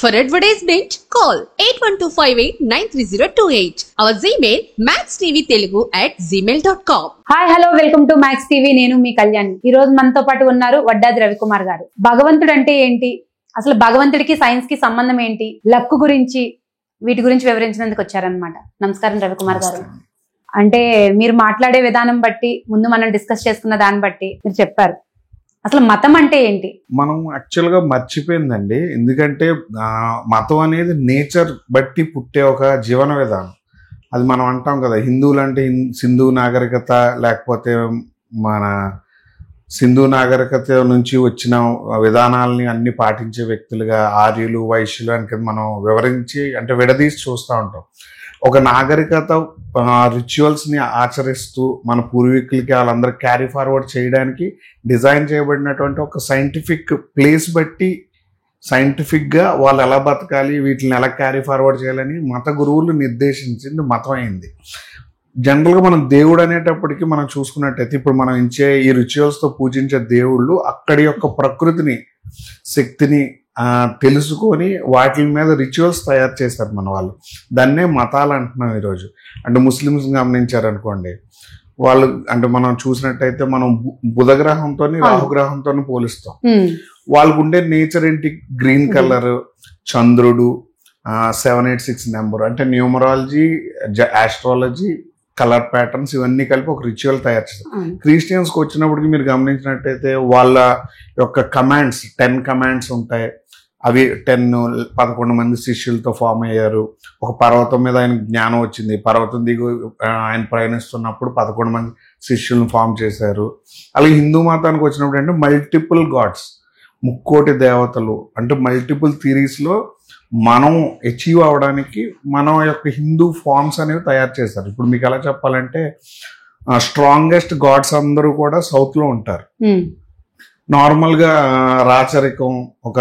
For advertisement, call 8125893028. Our Gmail maxtvtelugu@gmail.com. Hi hello welcome to max TV. నేను మీ కళ్యాణి. ఈ రోజు మనతో పాటు ఉన్నారు వడ్డాది రవికుమార్ గారు. భగవంతుడు అంటే ఏంటి, అసలు భగవంతుడికి సైన్స్ కి సంబంధం ఏంటి, లక్కు గురించి వీటి గురించి వివరించినందుకు వచ్చారనమాట. నమస్కారం రవికుమార్ గారు. అంటే మీరు మాట్లాడే విధానం బట్టి, ముందు మనం డిస్కస్ చేసుకున్న దాన్ని బట్టి మీరు చెప్పారు అసలు మతం అంటే ఏంటి. మనం యాక్చువల్ గా మర్చిపోయిందండి. ఎందుకంటే మతం అనేది నేచర్ బట్టి పుట్టే ఒక జీవన విధానం. అది మనం అంటాం కదా, హిందువులు అంటే సింధు నాగరికత, లేకపోతే మన సింధు నాగరికత నుంచి వచ్చిన విధానాలని అన్ని పాటించే వ్యక్తులుగా ఆర్యులు వైశ్యులు అని మనం వివరించి అంటే విడదీసి చూస్తూ ఉంటాం. ఒక నాగరికత రిచువల్స్ ని ఆచరిస్తూ మన పూర్వీకులకి వాళ్ళందరూ క్యారీ ఫార్వర్డ్ చేయడానికి డిజైన్ చేయబడినటువంటి ఒక సైంటిఫిక్ ప్లేస్ బట్టి సైంటిఫిక్ గా వాళ్ళు ఎలా బతకాలి, వీటిని ఎలా క్యారీ ఫార్వర్డ్ చేయాలని మత గురువులు నిర్దేశించింది మతం అయింది. జనరల్ గా మనం దేవుడు అనేటప్పటికీ మనం చూసుకున్నట్టయితే ఇప్పుడు మనం ఇచ్చే ఈ రిచువల్స్ తో పూజించే దేవుళ్ళు అక్కడి యొక్క ప్రకృతిని, శక్తిని తెలుసుకొని వాటి మీద రిచువల్స్ తయారు చేస్తారు మన వాళ్ళు. దాన్నే మతాలు అంటున్నాం ఈరోజు. అంటే ముస్లిమ్స్ గమనించారనుకోండి, వాళ్ళు అంటే మనం చూసినట్టయితే మనం బుధగ్రహంతో రాహుగ్రహంతో పోలిస్తాం. వాళ్ళకు ఉండే నేచర్ ఏంటి, గ్రీన్ కలర్, చంద్రుడు, 786 నెంబర్, అంటే న్యూమరాలజీ, ఆస్ట్రాలజీ, కలర్ ప్యాటర్న్స్ ఇవన్నీ కలిపి ఒక రిచువల్ తయారు చేస్తారు. క్రిస్టియన్స్కి వచ్చినప్పటికి మీరు గమనించినట్టయితే వాళ్ళ యొక్క కమాండ్స్ 10 కమాండ్స్ ఉంటాయి. అవి 11 మంది శిష్యులతో ఫామ్ అయ్యారు. ఒక పర్వతం మీద ఆయన జ్ఞానం వచ్చింది. పర్వతం దిగు ఆయన ప్రయాణిస్తున్నప్పుడు 11 మంది శిష్యులను ఫామ్ చేశారు. అలాగే హిందూ మతానికి వచ్చినప్పుడు అంటే మల్టిపుల్ గాడ్స్, 3 దేవతలు, అంటే మల్టిపుల్ థియరీస్లో మనం అచీవ్ అవడానికి మన యొక్క హిందూ ఫార్మ్స్ అనేవి తయారు చేశారు. ఇప్పుడు మీకు ఎలా చెప్పాలంటే స్ట్రాంగెస్ట్ గాడ్స్ అందరూ కూడా సౌత్ లో ఉంటారు. నార్మల్ గా రాచరికం, ఒక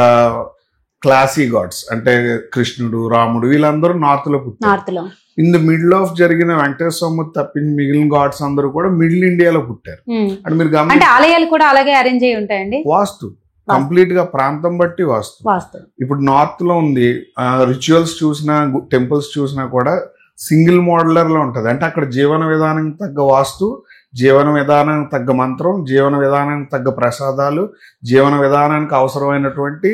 క్లాసీ గాడ్స్ అంటే కృష్ణుడు, రాముడు, వీళ్ళందరూ నార్త్ లో పుట్టారు. ఇన్ ద మిడిల్ ఆఫ్ జరిగిన వెంకటేశ్వర తప్పించి మిగిలిన గాడ్స్ అందరూ కూడా మిడిల్ ఇండియాలో పుట్టారు. అంటే మీరు గమనించండి, ఆలయాలు కూడా అలాగే అరేంజ్ అయ్యి ఉంటాయండి. వాస్తు కంప్లీట్ గా ప్రాంతం బట్టి వాస్తు. ఇప్పుడు నార్త్ లో ఉంది, రిచువల్స్ చూసినా, టెంపుల్స్ చూసినా కూడా సింగిల్ మోడలర్ లో ఉంటది. అంటే అక్కడ జీవన విధానానికి తగ్గ వాస్తు, జీవన విధానానికి తగ్గ మంత్రం, జీవన విధానానికి తగ్గ ప్రసాదాలు, జీవన విధానానికి అవసరమైనటువంటి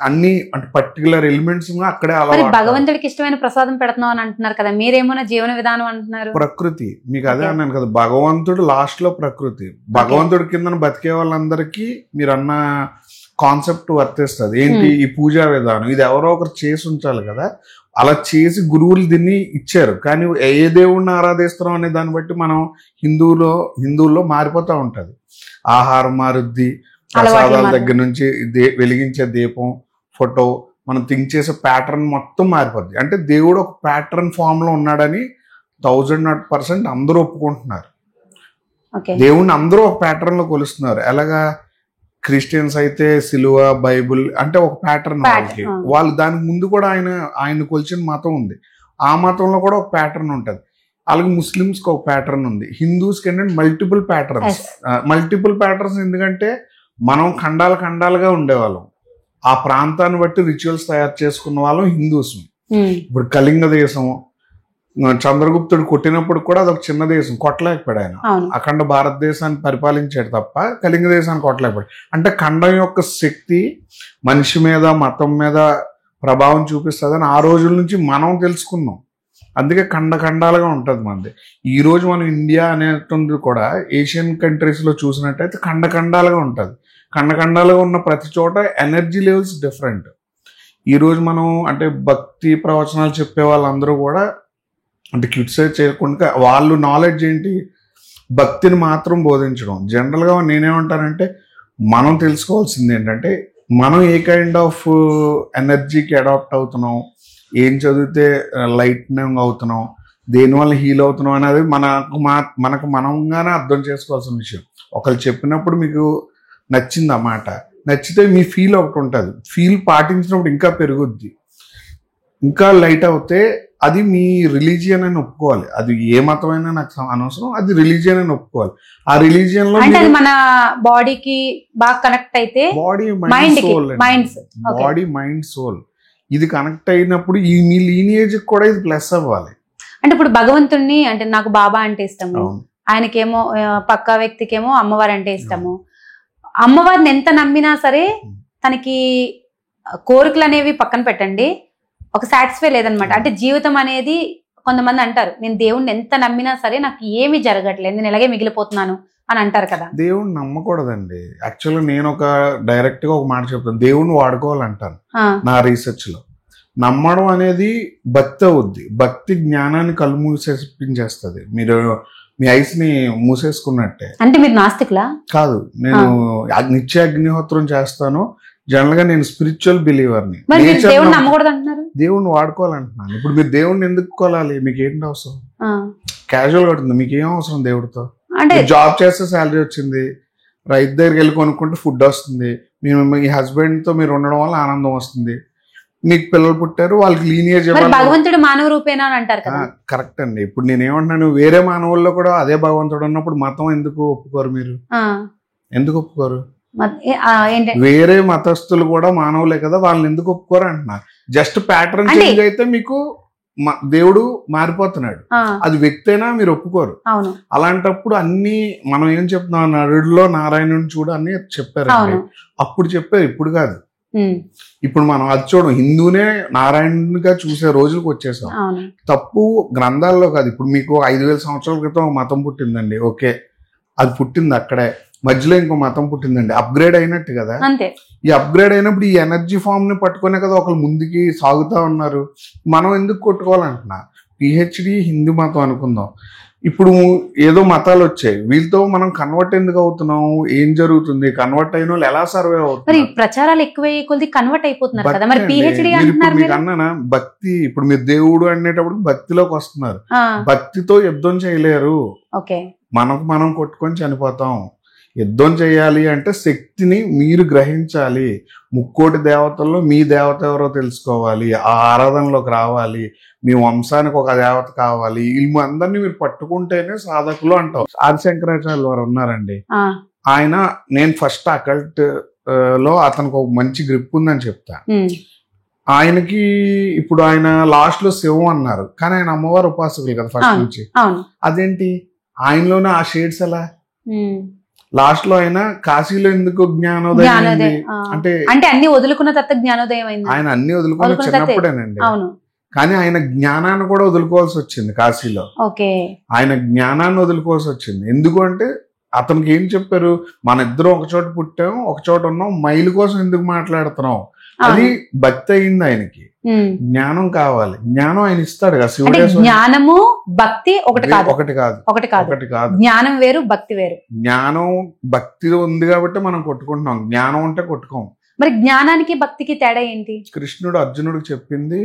అన్ని అంటే పర్టికులర్ ఎలిమెంట్స్ అక్కడే అలా. భగవంతుడికి ఇష్టమైన ప్రసాదం పెడుతున్నాం అని అంటున్నారు కదా, మీరేమో జీవన విధానం అంటున్నారు. ప్రకృతి, మీకు అదే అన్నాను కదా, భగవంతుడు లాస్ట్ లో ప్రకృతి. భగవంతుడి కింద బతికే వాళ్ళందరికీ మీరు అన్న కాన్సెప్ట్ వర్తిస్తుంది. ఏంటి ఈ పూజా విధానం, ఇది ఎవరో ఒకరు చేసి ఉంచాలి కదా. అలా చేసి గురువులు దీన్ని ఇచ్చారు. కానీ ఏ దేవుణ్ణి ఆరాధిస్తున్నాం అనే దాన్ని బట్టి మనం హిందువుల్లో మారిపోతూ ఉంటది. ఆహారం మారుద్ది, ప్రసాదాల దగ్గర నుంచి వెలిగించే దీపం, ఫోటో, మనం థింక్ చేసే ప్యాటర్న్ మొత్తం మారిపోద్ది. అంటే దేవుడు ఒక ప్యాటర్న్ ఫామ్ లో ఉన్నాడని 1000% అందరూ ఒప్పుకుంటున్నారు. దేవుణ్ణి అందరూ ఒక ప్యాటర్న్ లో కొలుస్తున్నారు. ఎలాగా క్రిస్టియన్స్ అయితే సిలువ, బైబుల్ అంటే ఒక ప్యాటర్న్ వాళ్ళకి. వాళ్ళు దానికి ముందు కూడా ఆయన కొలిచిన మతం ఉంది. ఆ మతంలో కూడా ఒక ప్యాటర్న్ ఉంటది. అలాగే ముస్లిమ్స్ కి ఒక ప్యాటర్న్ ఉంది. హిందూస్ కి ఏంటంటే మల్టిపుల్ ప్యాటర్న్స్. ఎందుకంటే మనం ఖండాలుగా ఉండేవాళ్ళం. ఆ ప్రాంతాన్ని బట్టి రిచువల్స్ తయారు చేసుకున్న వాళ్ళం హిందూస్. ఇప్పుడు కళింగ దేశం, చంద్రగుప్తుడు కొట్టినప్పుడు కూడా అదొక చిన్న దేశం, కొట్టలేకపోయాడు ఆయన. అఖండ భారతదేశాన్ని పరిపాలించాడు తప్ప కళింగ దేశాన్ని కొట్టలేకపోయాడు. అంటే ఖండం యొక్క శక్తి మనిషి మీద, మతం మీద ప్రభావం చూపిస్తుందని ఆ రోజుల నుంచి మనం తెలుసుకున్నాం. అందుకే ఖండాలుగా ఉంటుంది మనది. ఈ రోజు మనం ఇండియా అనేటువంటి కూడా ఏషియన్ కంట్రీస్ లో చూసినట్టయితే ఖండాలుగా ఉంటుంది. ఖండాలుగా ఉన్న ప్రతి చోట ఎనర్జీ లెవెల్స్ డిఫరెంట్. ఈ రోజు మనం అంటే భక్తి ప్రవచనాలు చెప్పే వాళ్ళందరూ కూడా అంటే క్రిటిసైజ్ చేయకుండా వాళ్ళు నాలెడ్జ్ ఏంటి, భక్తిని మాత్రం బోధించడం. జనరల్గా నేనేమంటానంటే మనం తెలుసుకోవాల్సింది ఏంటంటే మనం ఏ కైండ్ ఆఫ్ ఎనర్జీకి అడాప్ట్ అవుతున్నాం, ఏం చదివితే లైట్నింగ్ అవుతున్నాం, దేనివల్ల హీల్ అవుతున్నాం అనేది మనకు మనంగానే అర్థం చేసుకోవాల్సిన విషయం. ఒకళ్ళు చెప్పినప్పుడు మీకు నచ్చింది ఆ మాట, నచ్చితే మీ ఫీల్ ఒకటి ఉంటుంది. ఫీల్ పాటించినప్పుడు ఇంకా పెరుగుద్ది, ఇంకా లైట్ అవుతే అది మీ రిలీజియన్ అని ఒప్పుకోవాలి. అది ఏ మతమైనా నాకు అనవసరం, అది రిలీజియన్ అని ఒప్పుకోవాలి. ఆ రిలీజియన్ లో మన బాడీకి బాగా కనెక్ట్ అయితే బాడీ మైండ్ సోల్ ఇది కనెక్ట్ అయినప్పుడు ఈ మీ లీనియేజ్ కూడా ఇది ప్లస్ అవ్వాలి. అంటే ఇప్పుడు భగవంతుణ్ణి అంటే నాకు బాబా అంటే ఇష్టము, ఆయనకేమో పక్క వ్యక్తికేమో అమ్మవారు అంటే ఇష్టము. అమ్మవారిని ఎంత నమ్మినా సరే తనకి కోరికలు అనేవి పక్కన పెట్టండి, ఒక సాటిస్ఫై లేదనమాట. అంటే జీవితం అనేది కొంతమంది అంటారు, నేను దేవుణ్ణి ఎంత నమ్మినా సరే నాకు ఏమీ జరగట్లేదు, నేను ఇలాగే మిగిలిపోతున్నాను అని అంటారు కదా. దేవుణ్ణి నమ్మకూడదండి. యాక్చువల్గా నేను డైరెక్ట్ గా ఒక మాట చెప్తాను, దేవుణ్ణి వాడుకోవాలంటాను. నా రీసెర్చ్ లో నమ్మడం అనేది భక్తి అవుద్ది. భక్తి జ్ఞానాన్ని కళ్ళు మూసేపించేస్తుంది. మీరు మీ ఐస్ ని మూసేసుకున్నట్టే. అంటే మీరు నాస్తికులా? కాదు, నేను నిత్య అగ్నిహోత్రం చేస్తాను. జనరల్ గా నేను స్పిరిచువల్ బిలీవర్ని. దేవుణ్ణి వాడుకోవాలంటున్నాను. ఇప్పుడు మీరు దేవుణ్ణి ఎందుకు కొలాలి? మీకు ఏంటి అవసరం? క్యాజువల్ గా ఉంటుంది. మీకు ఏం అవసరం దేవుడితో? జాబ్ చేస్తే శాలరీ వచ్చింది, రైతు దగ్గరికి వెళ్ళి కొనుక్కుంటే ఫుడ్ వస్తుంది, మీ హస్బెండ్ తో మీరు ఉండడం వల్ల ఆనందం వస్తుంది, మీకు పిల్లలు పుట్టారు, వాళ్ళకి లీనియేజ్. భగవంతుడు మానవ రూపేనా అని అంటారు కదా. కరెక్ట్ అండి. ఇప్పుడు నేనేమంటున్నాను, వేరే మానవుల్లో కూడా అదే భగవంతుడు ఉన్నప్పుడు మతం ఎందుకు ఒప్పుకోరు? మీరు ఎందుకు ఒప్పుకోరు? వేరే మతస్థులు కూడా మానవులే కదా, వాళ్ళని ఎందుకు ఒప్పుకోరు అంటున్నా. జస్ట్ ప్యాటర్న్ చేంజ్ అయితే మీకు దేవుడు మారిపోతున్నాడు, అది వ్యక్తి అయినా మీరు ఒప్పుకోరు. అలాంటప్పుడు అన్ని మనం ఏం చెప్తున్నాం, నరుడిలో నారాయణుని చూడు అని చెప్పారు. అప్పుడు చెప్పారు, ఇప్పుడు కాదు. ఇప్పుడు మనం అది చూడం, హిందూనే నారాయణునిగా చూసే రోజులకు వచ్చేసాం. తప్పు గ్రంథాల్లో కాదు. ఇప్పుడు మీకు 5000 సంవత్సరాల క్రితం మతం పుట్టిందండి, ఓకే, అది పుట్టింది అక్కడే. మధ్యలో ఇంకో మతం పుట్టిందండి, అప్గ్రేడ్ అయినట్టు కదా. ఈ అప్గ్రేడ్ అయినప్పుడు ఈ ఎనర్జీ ఫామ్ ని పట్టుకునే కదా ఒకళ్ళు ముందుకి సాగుతా ఉన్నారు. మనం ఎందుకు కొట్టుకోవాలంటున్నా? పిహెచ్డి హిందూ మతం అనుకుందాం. ఇప్పుడు ఏదో మతాలు వచ్చాయి, వీళ్ళతో మనం కన్వర్ట్ ఎందుకు అవుతున్నాం? ఏం జరుగుతుంది? కన్వర్ట్ అయిన వాళ్ళు ఎలా సర్వే అవుతుంది? ప్రచారాలు ఎక్కువ కన్వర్ట్ అయిపోతున్నారు కదా. మరి పిహెచ్డి మీకు అన్నానా భక్తి, ఇప్పుడు మీరు దేవుడు అనేటప్పుడు భక్తిలోకి వస్తున్నారు. భక్తితో యుద్ధం చేయలేరు, మనం కొట్టుకొని చనిపోతాం. యుద్ధం చేయాలి అంటే శక్తిని మీరు గ్రహించాలి. ముక్కోటి దేవతల్లో మీ దేవత ఎవరో తెలుసుకోవాలి, ఆ ఆరాధనలోకి రావాలి, మీ వంశానికి ఒక దేవత కావాలి. వీళ్ళు అందరినీ మీరు పట్టుకుంటేనే సాధకులు అంటాం. ఆదిశంకరాచార్యులు వారు ఉన్నారండి, ఆయన నేను ఫస్ట్ అకల్ట్ లో అతనికి ఒక మంచి గ్రిప్ ఉందని చెప్తా. ఆయనకి ఇప్పుడు ఆయన లాస్ట్ లో శివం అన్నారు, కానీ ఆయన అమ్మవారు ఉపాసకులు కదా ఫస్ట్ నుంచి. అదేంటి ఆయనలోనే ఆ షేడ్స్ ఎలా? లాస్ట్ లో ఆయన కాశీలో ఎందుకు జ్ఞానోదయం అంటే అన్ని వదులుకున్న తర్వాత జ్ఞానోదయం అయింది. ఆయన అన్ని వదులుకున్న చిన్నప్పుడేనండి, కానీ ఆయన జ్ఞానాన్ని కూడా వదులుకోవాల్సి వచ్చింది కాశీలో. ఆయన జ్ఞానాన్ని వదులుకోవాల్సి వచ్చింది. ఎందుకు అంటే అతనికి ఏం చెప్పారు, మన ఇద్దరం ఒక చోట పుట్టాం, ఒక చోట ఉన్నాం, మైలు కోసం ఎందుకు మాట్లాడుతున్నాం? అది భక్తి అయింది ఆయనకి. జ్ఞానం కావాలి, జ్ఞానం ఆయన ఇస్తాడు కదా. శివుడే జ్ఞానము భక్తి ఒకటి కాదు. జ్ఞానం వేరు, భక్తి వేరు. జ్ఞానం భక్తి ఉంది కాబట్టి మనం కొట్టుకుంటున్నాం, జ్ఞానం ఉంటే కొట్టుకోం. మరి జ్ఞానానికి భక్తికి తేడా ఏంటి? కృష్ణుడు అర్జునుడికి చెప్పింది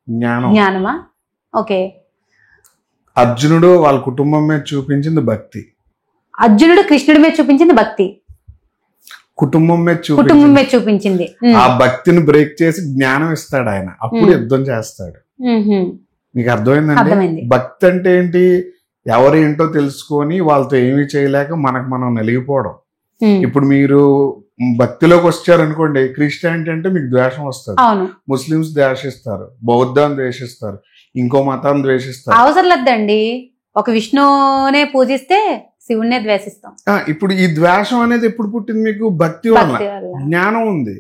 జ్ఞానమా? ఓకే. అర్జునుడు వాళ్ళ కుటుంబం మీద చూపించింది భక్తి, అర్జునుడు కృష్ణుడి మీద చూపించింది భక్తి, కుటుంబం మీద చూపించింది. ఆ భక్తిని బ్రేక్ చేసి జ్ఞానం ఇస్తాడు ఆయన, అప్పుడు యుద్ధం చేస్తాడు. మీకు అర్థమైందండి? భక్తి అంటే ఏంటి? ఎవరేంటో తెలుసుకొని వాళ్ళతో ఏమీ చేయలేక మనం నలిగిపోవడం. ఇప్పుడు మీరు భక్తిలోకి వచ్చారనుకోండి, క్రిస్టియానిటీ అంటే మీకు ద్వేషం వస్తుంది, ముస్లిమ్స్ ద్వేషిస్తారు, బౌద్ధాన్ని ద్వేషిస్తారు, ఇంకో మతాన్ని ద్వేషిస్తారు. అవసరం లేదండి, ఒక విష్ణునే పూజిస్తే శివుణ్ణే ద్వేషిస్తాం. ఇప్పుడు ఈ ద్వేషం అనేది ఎప్పుడు పుట్టింది? మీకు భక్తి వల్ల. జ్ఞానం ఉంది,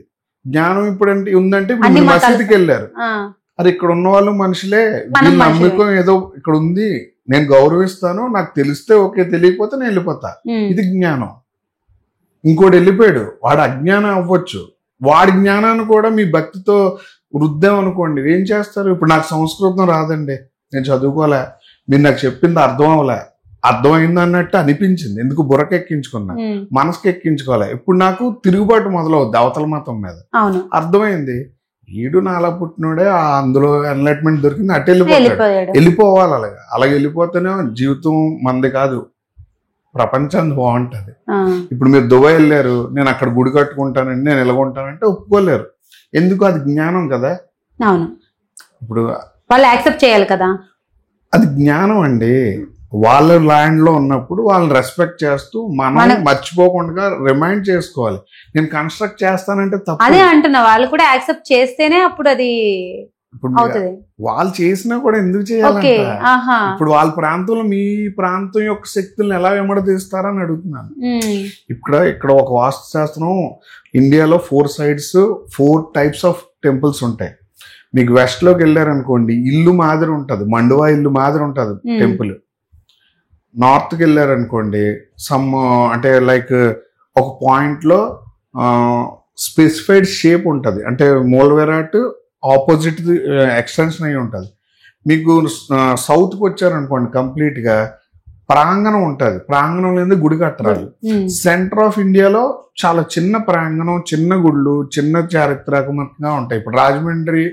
జ్ఞానం ఇప్పుడు ఉందంటే మసీదుకి వెళ్ళారు, అది ఇక్కడ ఉన్న వాళ్ళు మనుషులే, నమ్మకం ఏదో ఇక్కడ ఉంది, నేను గౌరవిస్తాను, నాకు తెలిస్తే ఓకే, తెలియకపోతే నేను వెళ్ళిపోతా, ఇది జ్ఞానం. ఇంకోటి వెళ్ళిపోయాడు, వాడు అజ్ఞానం అవ్వచ్చు, వాడి జ్ఞానాన్ని కూడా మీ భక్తితో వృద్ధాం అనుకోండి, ఏం చేస్తారు? ఇప్పుడు నాకు సంస్కృతం రాదండి, నేను చదువుకోలే, మీరు నాకు చెప్పింది అర్థం అవ్వలే, అర్థమైంది అన్నట్టు అనిపించింది, ఎందుకు బుర్రకెక్కించుకున్నా, మనసుకి ఎక్కించుకోలే. ఇప్పుడు నాకు తిరుగుబాటు మొదలవుద్ది అవతల మతం మీద. అర్థమైంది, ఈడు నాలా పుట్టినోడే, అందులో ఎన్లైట్మెంట్ దొరికింది, అటు వెళ్ళిపోవాలి. అలాగే వెళ్ళిపోతేనే జీవితం మంది కాదు, ప్రపంచం బాగుంటది. ఇప్పుడు మీరు దుబాయ్ వెళ్ళారు, నేను అక్కడ గుడి కట్టుకుంటానండి, నేను ఎలాగుంటానంటే ఒప్పుకోలేరు. ఎందుకు? అది జ్ఞానం కదా. ఇప్పుడు వాళ్ళు యాక్సెప్ట్ చేయాలి కదా, అది జ్ఞానం అండి. వాళ్ళ ల్యాండ్ లో ఉన్నప్పుడు వాళ్ళని రెస్పెక్ట్ చేస్తూ మనం మర్చిపోకుండా రిమైండ్ చేసుకోవాలి. నేను కన్స్ట్రక్ట్ చేస్తానంటే తప్పు. అదే అంటున్నా, వాళ్ళు కూడా యాక్సెప్ట్ చేస్తేనే అప్పుడు అది ఇప్పుడు అవుతుంది. వాళ్ళు చేసినా కూడా ఎందుకు చేయాలి? ఇప్పుడు వాళ్ళ ప్రాంతంలో మీ ప్రాంతం యొక్క శక్తులను ఎలా వెంబడదీస్తారని అడుగుతున్నాను. ఇక్కడ ఒక వాస్తు శాస్త్రం, ఇండియాలో 4 sides 4 types ఆఫ్ టెంపుల్స్ ఉంటాయి. మీకు వెస్ట్ లోకి వెళ్ళారనుకోండి, ఇల్లు మాదిరి ఉంటది, మండువా ఇల్లు మాదిరి ఉంటది టెంపుల్. నార్త్కి వెళ్ళారనుకోండి, అంటే లైక్ ఒక పాయింట్ లో స్పెసిఫైడ్ షేప్ ఉంటది, అంటే మూల విరాట్ ఆపోజిట్ ఎక్స్టెన్షన్ అయి ఉంటుంది. మీకు సౌత్కి వచ్చారనుకోండి, కంప్లీట్ గా ప్రాంగణం ఉంటుంది, ప్రాంగణం లేదు గుడి కట్టరాలు. సెంటర్ ఆఫ్ ఇండియాలో చాలా చిన్న ప్రాంగణం, చిన్న గుళ్ళు, చిన్న చారిత్రాత్మకంగా ఉంటాయి. ఇప్పుడు రాజమండ్రి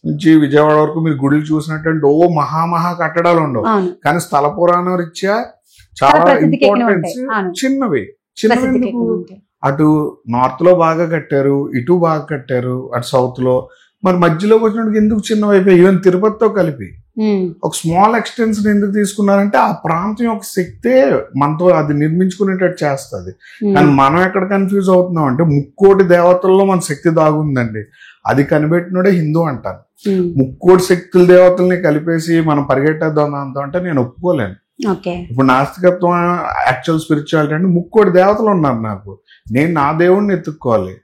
నుంచి విజయవాడ వరకు మీరు గుడులు చూసినట్టు మహా కట్టడాలు ఉండవు, కానీ స్థల పురాణం రీత్యా చాలా ఇంపార్టెన్స్ చిన్నవి. అటు నార్త్ లో బాగా కట్టారు, ఇటు బాగా కట్టారు, అటు సౌత్ లో. మరి మధ్యలోకి వచ్చినప్పుడు ఎందుకు చిన్నవి అయిపోయి? ఈవెన్ తిరుపతితో కలిపి ఒక స్మాల్ ఎక్స్టెన్షన్ ఎందుకు తీసుకున్నారంటే ఆ ప్రాంతం యొక్క శక్తే మనతో అది నిర్మించుకునేటట్టు చేస్తుంది. కానీ మనం ఎక్కడ కన్ఫ్యూజ్ అవుతున్నాం అంటే, ముక్కోటి దేవతల్లో మన శక్తి దాగుందండి, అది కనిపెట్టినోడే హిందూ అంటాను. ముక్కోటి శక్తుల దేవతల్ని కలిపేసి మనం పరిగెట్టేద్దాం దాంతో అంటే నేను ఒప్పుకోలేను. ఇప్పుడు నాస్తికత్వం, యాక్చువల్ స్పిరిచువాలిటీ అంటే ముక్కోటి దేవతలు ఉన్నారు నాకు, నేను నా దేవుడిని ఎత్తుక్కోవాలి.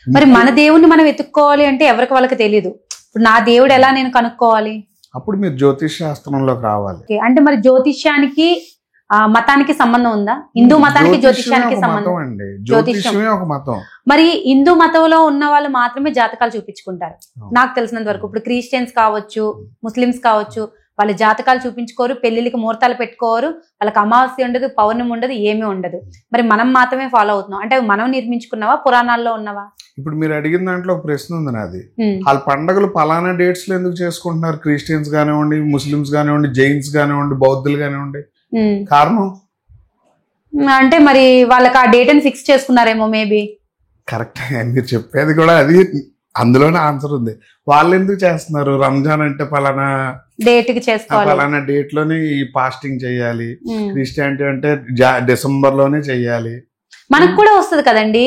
మరి మన దేవుణ్ణి మనం ఎత్తుక్కోవాలి అంటే ఎవరికి వాళ్ళకి తెలియదు. ఇప్పుడు నా దేవుడు ఎలా నేను కనుక్కోవాలి? అప్పుడు మీరు జ్యోతిష్ శాస్త్రంలోకి రావాలి. అంటే మరి జ్యోతిష్యానికి మతానికి సంబంధం ఉందా? హిందూ మతానికి జ్యోతిష్యానికి సంబంధం అండి. జ్యోతిష్యమే ఒక మతం. మరి హిందూ మతంలో ఉన్న వాళ్ళు మాత్రమే జాతకాలు చూపించుకుంటారు నాకు తెలిసినంత వరకు. ఇప్పుడు క్రిస్టియన్స్ కావచ్చు, ముస్లిమ్స్ కావచ్చు, వాళ్ళ జాతకాలు చూపించుకోరు, పెళ్లిళ్ళకి ముహూర్తాలు పెట్టుకోరు, వాళ్ళకి అమావాస్య ఉండదు, పౌర్ణమి ఉండదు, ఏమీ ఉండదు. మరి మనం మాత్రమే ఫాలో అవుతున్నాం అంటే మనం నిర్మించుకున్నావా, పురాణాల్లో ఉన్నవా? ఇప్పుడు మీరు అడిగిన దాంట్లో ఒక ప్రశ్న ఉంది నాది. వాళ్ళ పండుగలు పలానా డేట్స్ లో ఎందుకు చేసుకుంటున్నారు? క్రిస్టియన్స్ కానివ్వండి, ముస్లిమ్స్ కానివ్వండి, జైన్స్ కానివ్వండి, బౌద్ధులు కానివ్వండి, కారణం అంటే మరి వాళ్ళకి ఆ డేట్ అని ఫిక్స్ చేసుకున్నారేమో మేబీ. కరెక్ట్, మీరు చెప్పేది కూడా అది, అందులోనే ఆన్సర్ ఉంది. వాళ్ళు ఎందుకు చేస్తున్నారు? రంజాన్ అంటే పలానా డేట్ కి చేసుకోవాలి, పలానా డేట్ లోనే ఈ ఫాస్టింగ్ చేయాలి. క్రిస్టియానిటీ అంటే డిసెంబర్ లోనే చెయ్యాలి. మనకు కూడా వస్తుంది కదండి.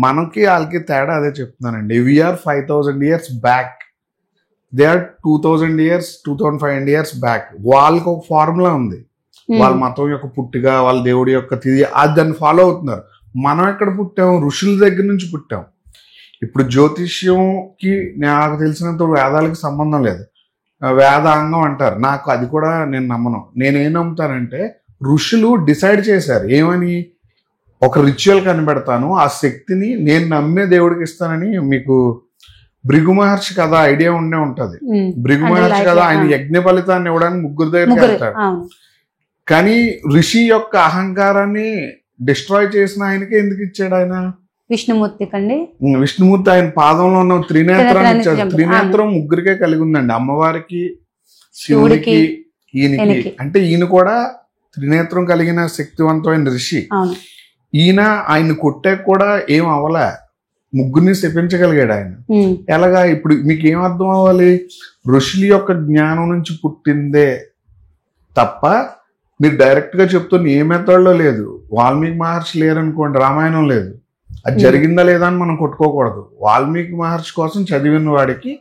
మనకి వాళ్ళకి తేడా అదే చెప్తున్నానండి. We are 5000 years back, they are 2000 years 2500 years back. వాళ్ళకి ఒక ఫార్ములా ఉంది, వాళ్ళ మతం యొక్క పుట్టిగా, వాళ్ళ దేవుడి యొక్క తిథి, అది దాన్ని ఫాలో అవుతున్నారు. మనం ఎక్కడ పుట్టాం? ఋషుల దగ్గర నుంచి పుట్టాం. ఇప్పుడు జ్యోతిష్యంకి నాకు తెలిసినంత వేదాలకి సంబంధం లేదు, వేదాంగం అంటారు, నాకు అది కూడా నేను నమ్మను. నేనేం నమ్ముతానంటే, ఋషులు డిసైడ్ చేశారు ఏమని, ఒక రిచువల్ కనిపెడతాను, ఆ శక్తిని నేను నమ్మే దేవుడికి ఇస్తానని. మీకు భృగు మహర్షి కథ ఐడియా ఉండే ఉంటది. భృగు మహర్షి కథ, ఆయన యజ్ఞ ఫలితాన్ని ఇవ్వడానికి 3 దగ్గరికి వెళ్తాడు, కానీ ఋషి యొక్క అహంకారాన్ని డిస్ట్రాయ్ చేసిన ఆయనకి ఎందుకు ఇచ్చాడు? ఆయన విష్ణుమూర్తి కండి, విష్ణుమూర్తి ఆయన పాదంలో ఉన్న త్రినేత్రాన్ని ఇచ్చాడు. త్రినేత్రం 3కే కలిగి ఉందండి, అమ్మవారికి, శివుడికి, ఈయనకి. అంటే ఈయన కూడా త్రినేత్రం కలిగిన శక్తివంతమైన ఋషి. ఈయన ఆయన కొట్టే కూడా ఏం అవలే, 3ని శపించగలిగాడు ఆయన. ఎలాగా? ఇప్పుడు మీకు ఏం అర్థం అవ్వాలి? ఋషుల యొక్క జ్ఞానం నుంచి పుట్టిందే తప్ప మీరు డైరెక్ట్ గా చెప్తున్న ఏ మెథడ్లో లేదు. వాల్మీకి మహర్షి లేరనుకోండి, రామాయణం లేదు, అది జరిగిందా లేదా అని మనం కొట్టుకోకూడదు. వాల్మీకి మహర్షి కోసం చదివిన వాడికి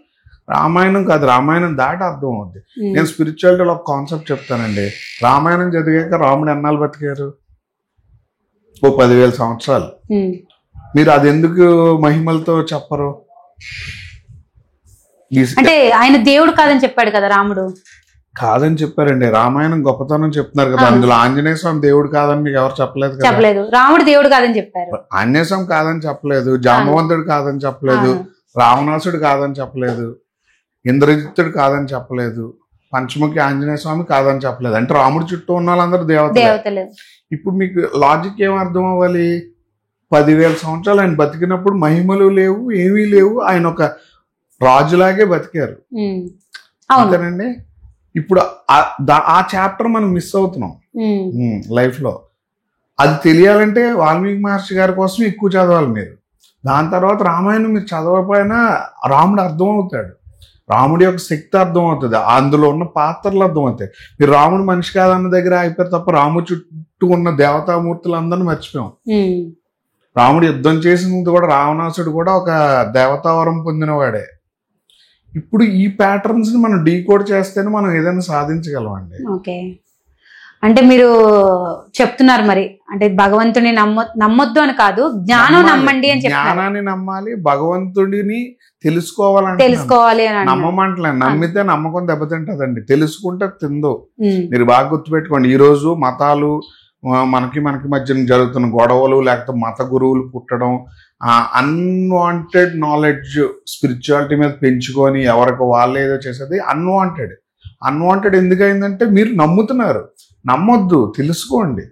రామాయణం కాదు, రామాయణం దాటి అర్థం అవుద్ది. నేను స్పిరిచువాలిటీలో ఒక కాన్సెప్ట్ చెప్తానండి. రామాయణం చదివాక రాముడు ఎన్నాళ్ళు బతికారు? 10,000 సంవత్సరాలు. మీరు అది ఎందుకు మహిమలతో చెప్పరు? అంటే ఆయన దేవుడు కాదని చెప్పాడు కదా రాముడు. కాదని చెప్పారండి, రామాయణం గొప్పతనం చెప్తున్నారు కదా. అందులో ఆంజనేయ స్వామి దేవుడు కాదని మీకు ఎవరు చెప్పలేదు కదా. చెప్పలేదు. రాముడు దేవుడు కాదని చెప్పారు, ఆంజనేయ స్వామి కాదని చెప్పలేదు, జాంబవంతుడు కాదని చెప్పలేదు, రావణాసుడు కాదని చెప్పలేదు, ఇంద్రజిత్తుడు కాదని చెప్పలేదు, పంచముఖి ఆంజనేయ స్వామి కాదని చెప్పలేదు. అంటే రాముడి చుట్టూ ఉన్న వాళ్ళందరూ దేవతలే. ఇప్పుడు మీకు లాజిక్ ఏం అర్థం అవ్వాలి? 10,000 సంవత్సరాలు ఆయన బతికినప్పుడు మహిమలు లేవు, ఏమీ లేవు, ఆయన ఒక రాజులాగే బతికారు అంతేనండి. ఇప్పుడు ఆ చాప్టర్ మనం మిస్ అవుతున్నాం లైఫ్ లో. అది తెలియాలంటే వాల్మీకి మహర్షి గారి కోసం ఎక్కువ చదవాలి మీరు. దాని తర్వాత రామాయణం మీరు చదవకపోయినా రాముడు అర్థం అవుతాడు. రాముడి యొక్క శక్తి అర్థం అవుతుంది, అందులో ఉన్న పాత్రలు అర్థం అవుతాయి. మీరు రాముడు మనిషి కాదన్న దగ్గర అయిపోయారు తప్ప రాముడు చుట్టూ ఉన్న దేవతామూర్తులందరినీ మర్చిపోయాం. రాముడు యుద్ధం చేసినది కూడా, రావణాసుడు కూడా ఒక దేవతావరం పొందినవాడే. ఇప్పుడు ఈ ప్యాటర్న్స్ ని మనం డీకోడ్ చేస్తేనే మనం ఏదైనా సాధించగలం అండి. ఓకే, అంటే మీరు చెప్తున్నారు మరి, అంటే భగవంతుని నమ్మొద్దు అని కాదు, జ్ఞానం నమ్మండి అని చెప్తున్నారు. జ్ఞానాన్ని నమ్మాలి, భగవంతుడిని తెలుసుకోవాలంటే తెలుసుకోవాలి అని. నమ్మమంటలే, నమ్మితే నమ్మకం దెబ్బతింటదండి, తెలుసుకుంటే తిందో. మీరు బాగా గుర్తుపెట్టుకోండి, ఈ రోజు మతాలు మనకి మధ్యన జరుగుతున్న గొడవలు, లేకపోతే మత గురువులు పుట్టడం, అన్వాంటెడ్ నాలెడ్జ్ స్పిరిచువాలిటీ మీద పెంచుకొని ఎవరికి వాళ్ళు ఏదో చేసేది అన్వాంటెడ్ ఎందుకైందంటే మీరు నమ్ముతున్నారు. నమ్మొద్దు, తెలుసుకోండి.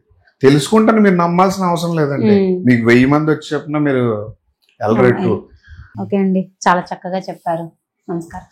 తెలుసుకుంటే మీరు నమ్మాల్సిన అవసరం లేదండి. మీకు 1000 మంది వచ్చి చెప్పినా మీరు వెళ్ళరేట్టు. ఓకే అండి, చాలా చక్కగా చెప్పారు. నమస్కారం.